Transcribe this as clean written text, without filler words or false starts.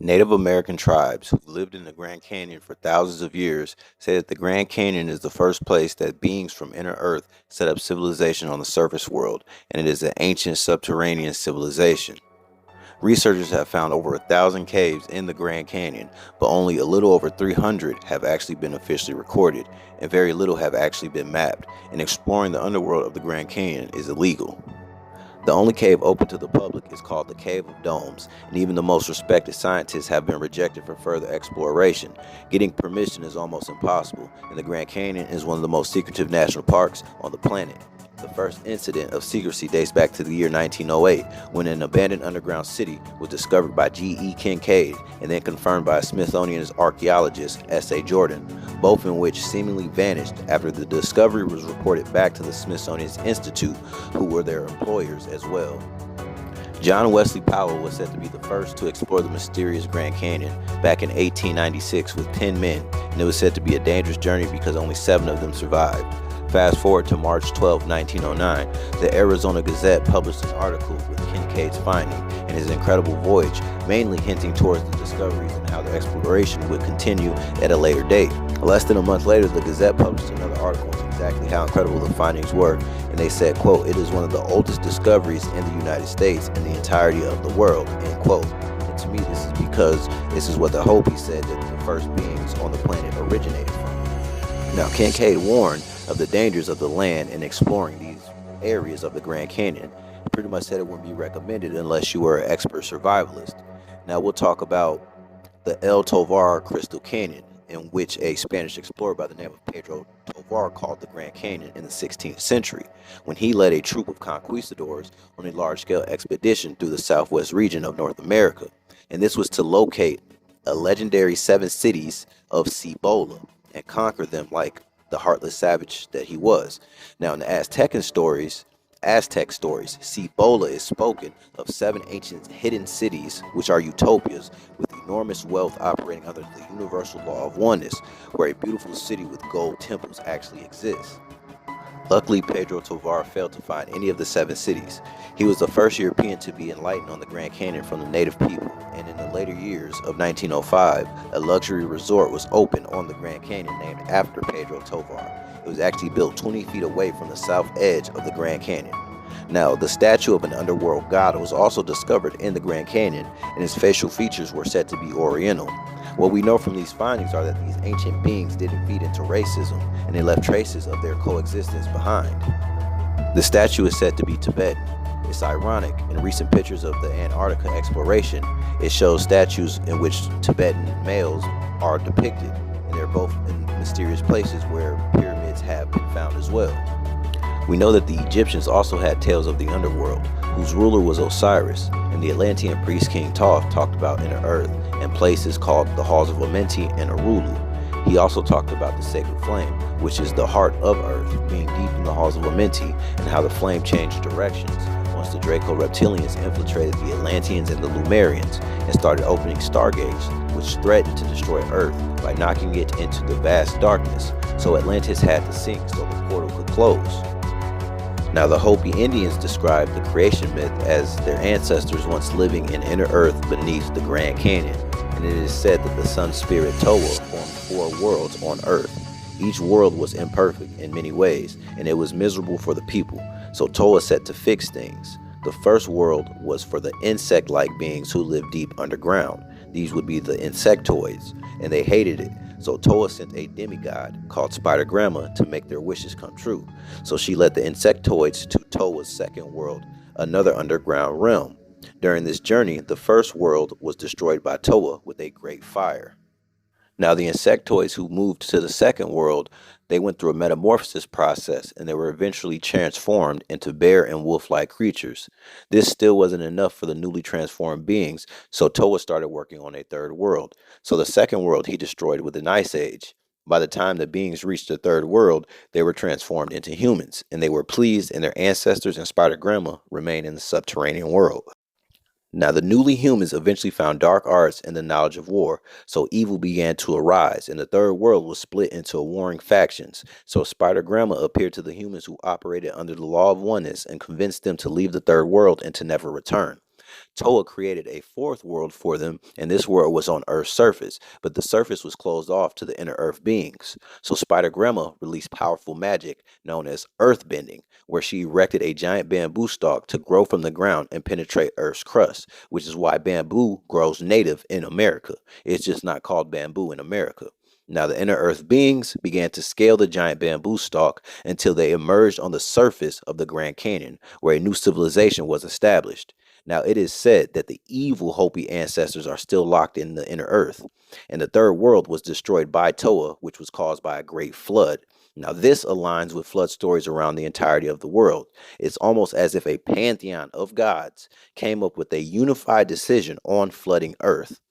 Native American tribes who've lived in the Grand Canyon for thousands of years say that the Grand Canyon is the first place that beings from inner Earth set up civilization on the surface world, and it is an ancient subterranean civilization. Researchers have found over 1,000 caves in the Grand Canyon, but only a little over 300 have actually been officially recorded, and very little have actually been mapped, and exploring the underworld of the Grand Canyon is illegal. The only cave open to the public is called the Cave of Domes, and even the most respected scientists have been rejected for further exploration. Getting permission is almost impossible, and the Grand Canyon is one of the most secretive national parks on the planet. The first incident of secrecy dates back to the year 1908, when an abandoned underground city was discovered by G.E. Kincaid and then confirmed by a Smithsonian archaeologist, S.A. Jordan, both in which seemingly vanished after the discovery was reported back to the Smithsonian Institute, who were their employers as well. John Wesley Powell was said to be the first to explore the mysterious Grand Canyon back in 1896 with 10 men, and it was said to be a dangerous journey because only 7 of them survived. Fast forward to March 12, 1909, the Arizona Gazette published an article with Kincaid's finding and his incredible voyage, mainly hinting towards the discoveries and how the exploration would continue at a later date. Less than a month later, the Gazette published another article on exactly how incredible the findings were, and they said, quote, "It is one of the oldest discoveries in the United States and the entirety of the world," end quote. And to me, this is because this is what the Hopi said that the first beings on the planet originated from. Now, Kincaid warned of the dangers of the land and exploring these areas of the Grand Canyon. He pretty much said it wouldn't be recommended unless you were an expert survivalist. Now we'll talk about the El Tovar Crystal Canyon, in which a Spanish explorer by the name of Pedro Tovar called the Grand Canyon in the 16th century, when he led a troop of conquistadors on a large-scale expedition through the southwest region of North America. And this was to locate a legendary 7 cities of Cibola and conquer them like the heartless savage that he was. Now, in the Aztec stories, Cibola is spoken of 7 ancient hidden cities, which are utopias, with enormous wealth operating under the universal law of oneness, where a beautiful city with gold temples actually exists. Luckily, Pedro Tovar failed to find any of the 7 cities. He was the first European to be enlightened on the Grand Canyon from the native people, and in the later years of 1905, a luxury resort was opened on the Grand Canyon named after Pedro Tovar. It was actually built 20 feet away from the south edge of the Grand Canyon. Now, the statue of an underworld god was also discovered in the Grand Canyon, and his facial features were said to be Oriental. What we know from these findings are that these ancient beings didn't feed into racism, and they left traces of their coexistence behind. The statue is said to be Tibetan. It's ironic, in recent pictures of the Antarctica exploration, it shows statues in which Tibetan males are depicted, and they're both in mysterious places where pyramids have been found as well. We know that the Egyptians also had tales of the underworld, whose ruler was Osiris, and the Atlantean priest King Thoth talked about InnerEarth and places called the Halls of Amenti and Arulu. He also talked about the sacred flame, which is the heart of Earth, being deep in the Halls of Amenti, and how the flame changed directions once the Draco reptilians infiltrated the Atlanteans and the Lumerians and started opening stargates, which threatened to destroy Earth by knocking it into the vast darkness. So Atlantis had to sink so the portal could close. Now, the Hopi Indians describe the creation myth as their ancestors once living in inner Earth beneath the Grand Canyon, and it is said that the sun spirit Toa formed 4 worlds on Earth. Each world was imperfect in many ways, and it was miserable for the people, so Toa set to fix things. The first world was for the insect-like beings who lived deep underground. These would be the insectoids, and they hated it. So Toa sent a demigod called Spider Grandma to make their wishes come true. So she led the insectoids to Toa's second world, another underground realm. During this journey, the first world was destroyed by Toa with a great fire. Now, the insectoids who moved to the second world, they went through a metamorphosis process, and they were eventually transformed into bear and wolf-like creatures. This still wasn't enough for the newly transformed beings, so Toa started working on a third world. So the second world he destroyed with an ice age. By the time the beings reached the third world, they were transformed into humans, and they were pleased, and their ancestors and Spider Grandma remained in the subterranean world. Now, the newly humans eventually found dark arts and the knowledge of war, so evil began to arise, and the third world was split into warring factions. So Spider Grandma appeared to the humans who operated under the law of oneness and convinced them to leave the third world and to never return. Toa created a fourth world for them, and this world was on Earth's surface, but the surface was closed off to the inner Earth beings. So Spider Grandma released powerful magic known as earth bending, where she erected a giant bamboo stalk to grow from the ground and penetrate Earth's crust, which is why bamboo grows native in America. It's just not called bamboo in America. Now, the inner earth beings began to scale the giant bamboo stalk until they emerged on the surface of the Grand Canyon, where a new civilization was established. Now, it is said that the evil Hopi ancestors are still locked in the inner earth, and the third world was destroyed by Toa, which was caused by a great flood. Now, this aligns with flood stories around the entirety of the world. It's almost as if a pantheon of gods came up with a unified decision on flooding Earth.